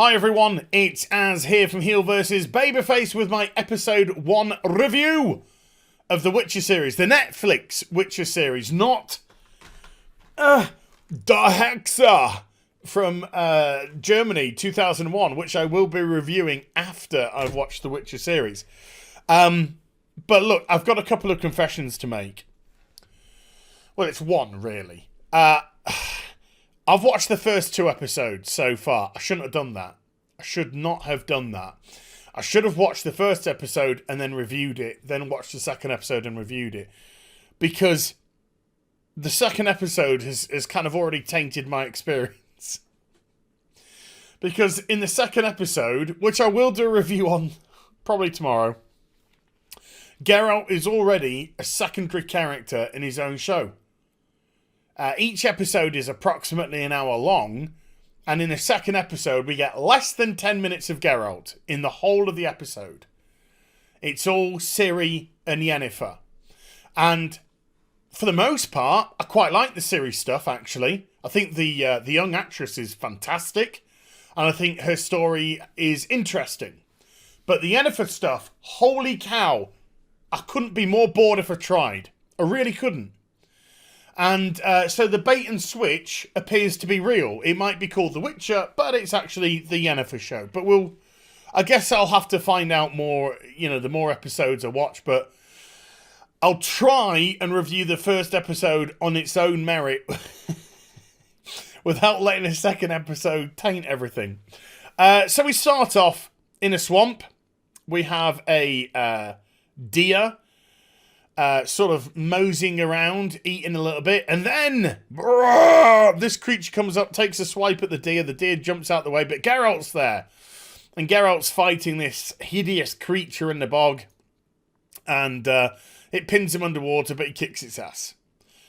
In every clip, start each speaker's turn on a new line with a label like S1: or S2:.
S1: Hi everyone, it's Az here from HeelvsBabyface with my episode 1 review of the Witcher series. The Netflix Witcher series, not Da Hexa from Germany 2001, which I will be reviewing after I've watched the Witcher series. But look, I've got a couple of confessions to make. Well, it's one, really. I've watched the first 2 episodes so far. I shouldn't have done that. I should not have done that. I should have watched the first episode and then reviewed it, then watched the second episode and reviewed it. Because the second episode has kind of already tainted my experience. Because in the second episode, which I will do a review on probably tomorrow, Geralt is already a secondary character in his own show. Each episode is approximately an hour long, and in the second episode we get less than 10 minutes of Geralt in the whole of the episode. It's all Ciri and Yennefer. And for the most part, I quite like the Ciri stuff, actually. I think the young actress is fantastic, and I think her story is interesting. But the Yennefer stuff, holy cow, I couldn't be more bored if I tried. I really couldn't. And so the bait and switch appears to be real. It might be called The Witcher, but it's actually the Yennefer show. But I guess I'll have to find out more, the more episodes I watch. But I'll try and review the first episode on its own merit without letting the second episode taint everything. So we start off in a swamp. We have a deer sort of moseying around, eating a little bit, and then this creature comes up, takes a swipe at the deer. The deer jumps out the way, but Geralt's there, and Geralt's fighting this hideous creature in the bog, and it pins him underwater, but he kicks its ass.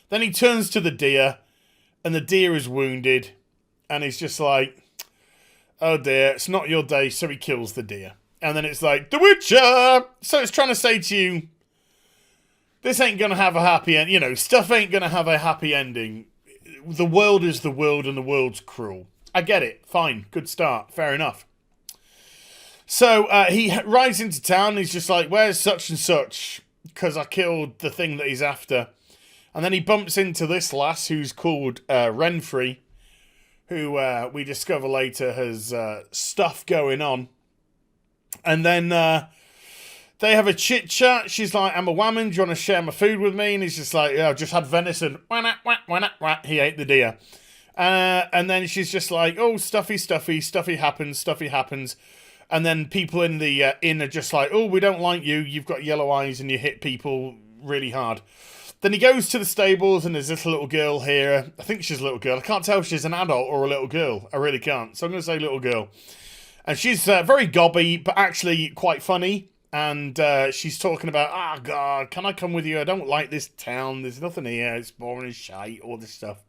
S1: Then he turns to the deer, and the deer is wounded, and he's just like, oh dear, it's not your day, so he kills the deer. And then it's like, The Witcher! So it's trying to say to you, this ain't going to have a happy end. Stuff ain't going to have a happy ending. The world is the world and the world's cruel. I get it. Fine. Good start. Fair enough. So he rides into town and he's just like, where's such and such? Because I killed the thing that he's after. And then he bumps into this lass who's called Renfri, who we discover later has stuff going on. And then they have a chit chat. She's like, I'm a woman. Do you want to share my food with me? And he's just like, yeah, I've just had venison. He ate the deer. And then she's just like, oh, stuffy happens. And then people in the inn are just like, oh, we don't like you. You've got yellow eyes and you hit people really hard. Then he goes to the stables and there's this little girl here. I think she's a little girl. I can't tell if she's an adult or a little girl. I really can't. So I'm going to say little girl. And she's very gobby, but actually quite funny. And she's talking about, God, can I come with you? I don't like this town. There's nothing here. It's boring as shite, all this stuff.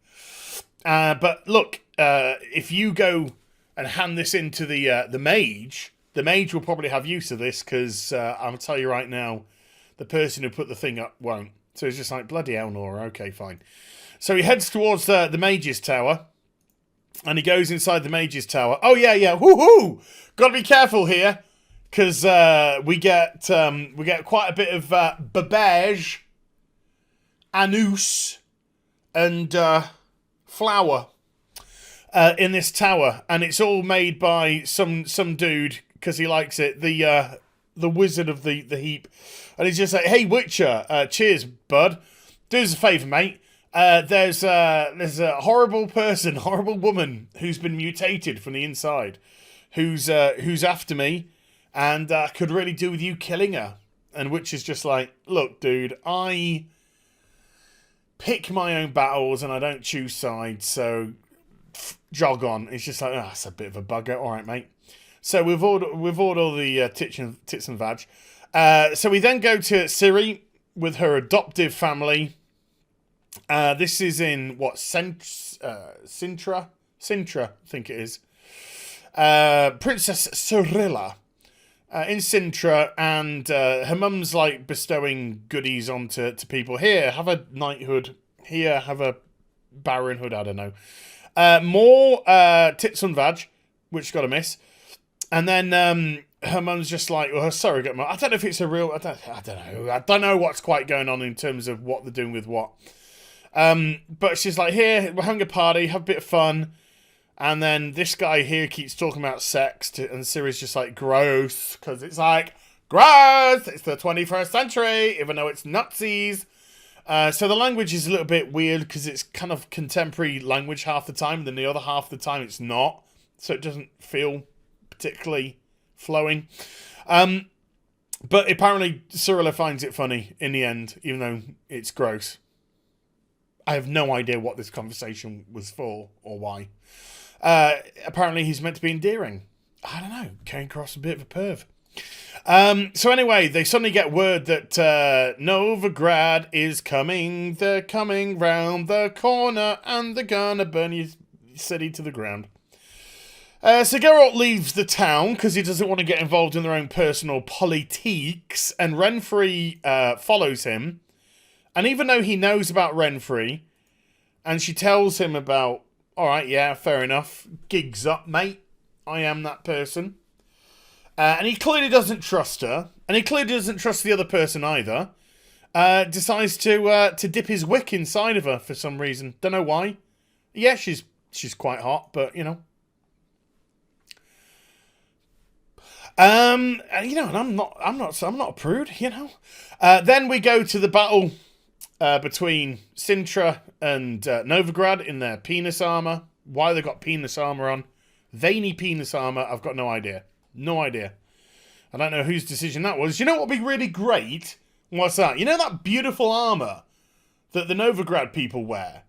S1: But look, if you go and hand this into the mage will probably have use of this because I'll tell you right now, the person who put the thing up won't. So it's just like, bloody hell, Nora. Okay, fine. So he heads towards the mage's tower. And he goes inside the mage's tower. Oh, yeah. Woohoo! Got to be careful here. Because we get quite a bit of babage, anus, and flour in this tower, and it's all made by some dude because he likes it. The wizard of the heap, and he's just like, "Hey, Witcher, cheers, bud. Do us a favour, mate. There's a horrible woman who's been mutated from the inside, who's after me." And could really do with you killing her. And Witch is just like, look, dude, I pick my own battles and I don't choose sides, so jog on. It's just like, that's a bit of a bugger. All right, mate. So we've ordered all the tits and vag. So we then go to Ciri with her adoptive family. This is in, Cintra? Cintra, I think it is. Princess Cirilla. In Cintra, and her mum's like bestowing goodies onto people. Here, have a knighthood. Here, have a baronhood. I don't know. More tits and vag, which got a miss. And then her mum's just like, well, her surrogate mum. I don't know if it's a real. I don't know. I don't know what's quite going on in terms of what they're doing with what. But she's like, here, we're having a party, have a bit of fun. And then this guy here keeps talking about sex, and Ciri's just like, gross, because it's like, gross, it's the 21st century, even though it's Nazis. So the language is a little bit weird, because it's kind of contemporary language half the time, and then the other half of the time it's not. So it doesn't feel particularly flowing. But apparently Cyrilla finds it funny in the end, even though it's gross. I have no idea what this conversation was for, or why. Apparently he's meant to be endearing. I don't know. Came across a bit of a perv. So anyway, they suddenly get word that Novigrad is coming. They're coming round the corner and they're gonna burn your city to the ground. So Geralt leaves the town because he doesn't want to get involved in their own personal politiques, and Renfri follows him. And even though he knows about Renfri, and she tells him about, all right, yeah, fair enough, gigs up, mate, I am that person. And he clearly doesn't trust her, and he clearly doesn't trust the other person either. Decides to dip his wick inside of her for some reason. Don't know why. Yeah, she's quite hot, but you know. And I'm not a prude, you know. Then we go to the battle between Cintra and Novigrad in their penis armor. Why they got penis armor on? Veiny penis armor. I've got no idea. No idea. I don't know whose decision that was. You know what would be really great? What's that? You know that beautiful armor that the Novigrad people wear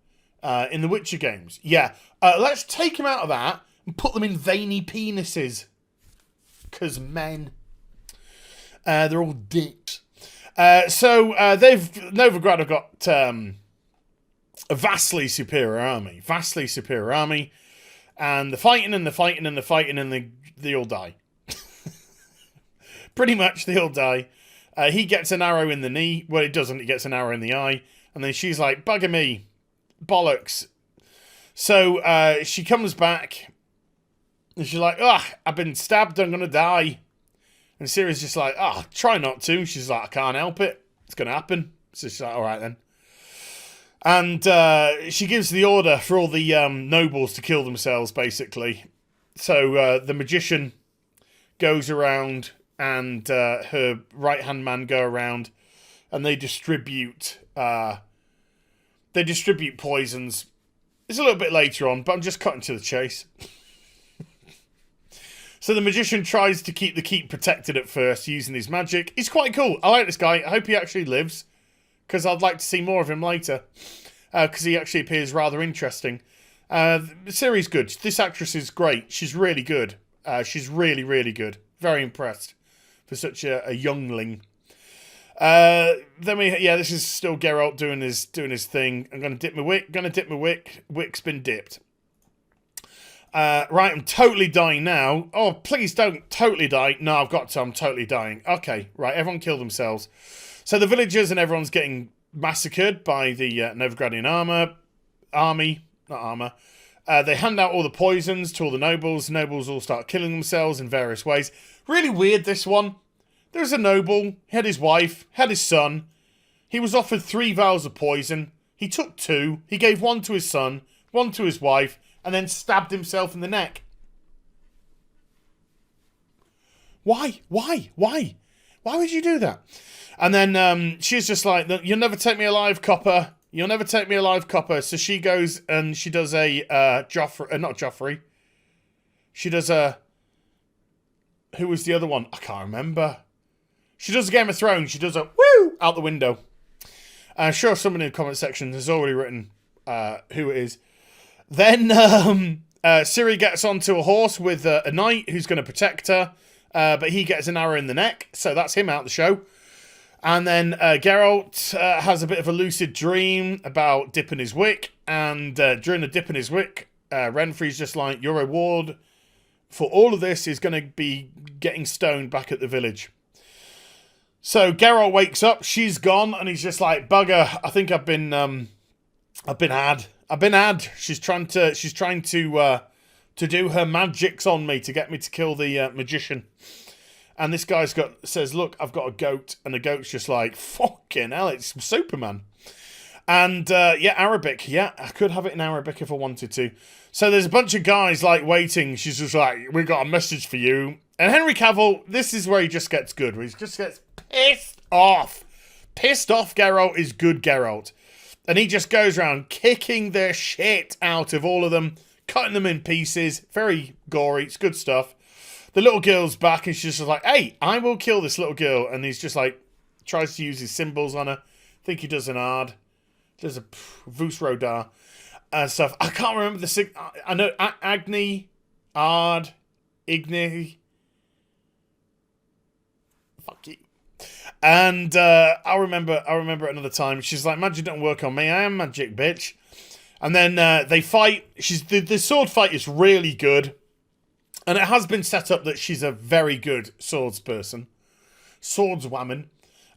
S1: in the Witcher games? Yeah. Let's take them out of that and put them in veiny penises. Because men. They're all dicks. Novigrad have got a vastly superior army. And they're fighting and they're fighting and they're fighting and they all die. Pretty much they all die. He gets an arrow in the knee. Well, he doesn't. He gets an arrow in the eye. And then she's like, bugger me. Bollocks. So she comes back. And she's like, I've been stabbed. I'm going to die. And Ciri's just like, try not to. She's like, I can't help it. It's going to happen. So she's like, all right then. And she gives the order for all the nobles to kill themselves, basically. So the magician goes around and her right-hand man go around and they distribute poisons. It's a little bit later on, but I'm just cutting to the chase. So the magician tries to keep the keep protected at first using his magic. He's quite cool. I like this guy. I hope he actually lives, because I'd like to see more of him later, because he actually appears rather interesting. The series good. This actress is great. She's really good. She's really, really good. Very impressed for such a youngling. This is still Geralt doing his thing. I'm gonna dip my wick. Wick's been dipped. Right, I'm totally dying now. Oh, please don't totally die. No, I've got to. I'm totally dying. Okay, right, everyone kill themselves. So the villagers and everyone's getting massacred by the Novigradian army. They hand out all the poisons to all the nobles. Nobles all start killing themselves in various ways. Really weird, this one. There's a noble. He had his wife, had his son. He was offered 3 vials of poison. He took 2. He gave 1 to his son, 1 to his wife, and then stabbed himself in the neck. Why? Why would you do that? And then she's just like, you'll never take me alive, copper. You'll never take me alive, copper. So she goes and she does a not Joffrey. She does a... Who was the other one? I can't remember. She does a Game of Thrones. She does a woo out the window. I'm sure someone in the comment section has already written who it is. Then Ciri gets onto a horse with a knight who's going to protect her. But he gets an arrow in the neck. So that's him out the show. And then Geralt has a bit of a lucid dream about dipping his wick. And during the dipping his wick, Renfri's just like, your reward for all of this is going to be getting stoned back at the village. So Geralt wakes up, she's gone, and he's just like, bugger, I think I've been had. She's trying to to do her magics on me to get me to kill the magician. And this guy's says, look, I've got a goat. And the goat's just like, fucking hell, it's Superman. And, yeah, Arabic. Yeah, I could have it in Arabic if I wanted to. So there's a bunch of guys, like, waiting. She's just like, we got a message for you. And Henry Cavill, this is where he just gets good. Where he just gets pissed off. Pissed off Geralt is good Geralt. And he just goes around kicking the shit out of all of them. Cutting them in pieces. Very gory. It's good stuff. The little girl's back and she's just like, hey, I will kill this little girl. And he's just like, tries to use his symbols on her. I think he does an ard. There's a Vus Rodar and stuff. I can't remember the... I know Agni, Ard, Igni. Fuck you. And I remember another time. She's like, magic don't work on me. I am magic, bitch. And then they fight. The sword fight is really good. And it has been set up that she's a very good swordswoman.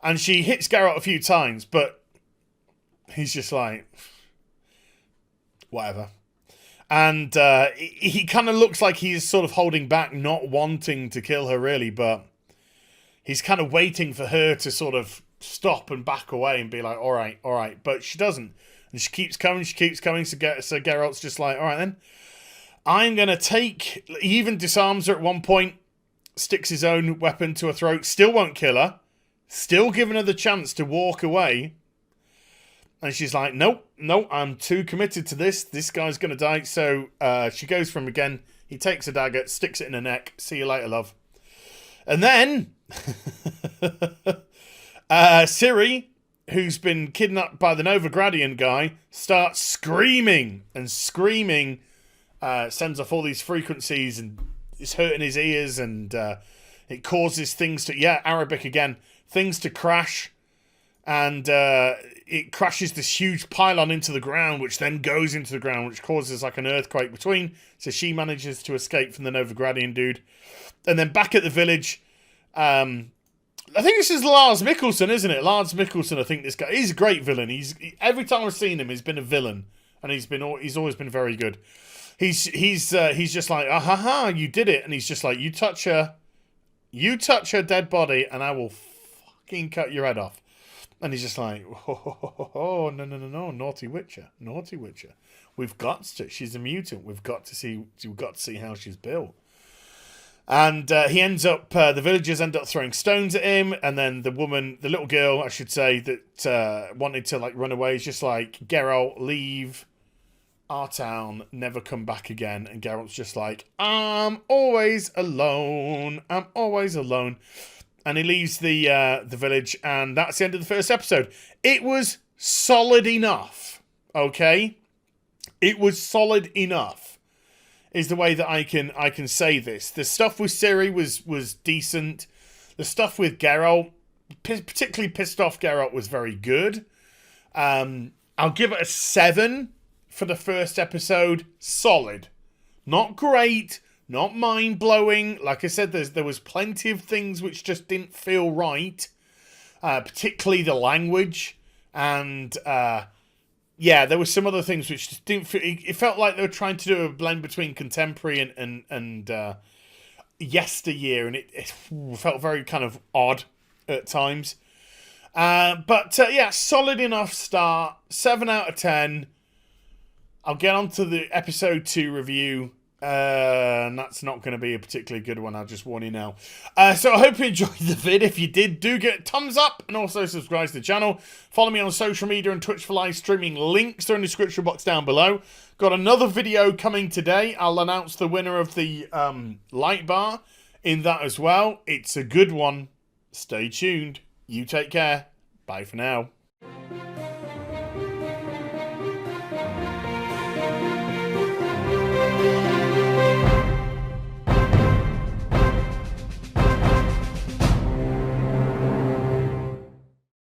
S1: And she hits Geralt a few times, but he's just like, whatever. And he kind of looks like he's sort of holding back, not wanting to kill her really, but he's kind of waiting for her to sort of stop and back away and be like, all right. But she doesn't. And she keeps coming. So Geralt's just like, all right then. I'm going to take... He even disarms her at one point, sticks his own weapon to her throat, still won't kill her, still giving her the chance to walk away. And she's like, nope, I'm too committed to this. This guy's going to die. So she goes for him again. He takes a dagger, sticks it in her neck. See you later, love. And then Ciri, who's been kidnapped by the Novigradian guy, starts screaming. Sends off all these frequencies and it's hurting his ears and it causes things to... Yeah, Arabic again. Things to crash. And it crashes this huge pylon into the ground, which then goes into the ground, which causes like an earthquake between. So she manages to escape from the Novigradian dude. And then back at the village... I think this is Lars Mikkelsen, isn't it? Lars Mikkelsen, I think this guy... He's a great villain. Every time I've seen him, he's been a villain. And he's always been very good. He's just like, ah ha ha, you did it. And he's just like, you touch her dead body and I will fucking cut your head off. And he's just like, oh, no, naughty Witcher. We've got to, she's a mutant. We've got to see how she's built. And he ends up, the villagers end up throwing stones at him. And then the little girl, I should say, that wanted to like run away is just like, Geralt, leave our town, never come back again. And Geralt's just like, I'm always alone. And he leaves the village, and that's the end of the first episode. It was solid enough, okay? It was solid enough, is the way that I can say this. The stuff with Ciri was decent. The stuff with Geralt, particularly pissed off Geralt, was very good. I'll give it a 7 for the first episode. Solid. Not great. Not mind-blowing. Like I said, there was plenty of things which just didn't feel right. Particularly the language. And, yeah, there were some other things which just didn't feel... It felt like they were trying to do a blend between contemporary and yesteryear. And it felt very kind of odd at times. But, yeah, solid enough start. 7 out of 10. I'll get on to the episode 2 review. And that's not going to be a particularly good one, I'll just warn you now. So I hope you enjoyed the vid. If you did, do get a thumbs up and also subscribe to the channel. Follow me on social media and Twitch for live streaming. Links are in the description box down below. Got another video coming today. I'll announce the winner of the light bar in that as well. It's a good one. Stay tuned. You take care. Bye for now.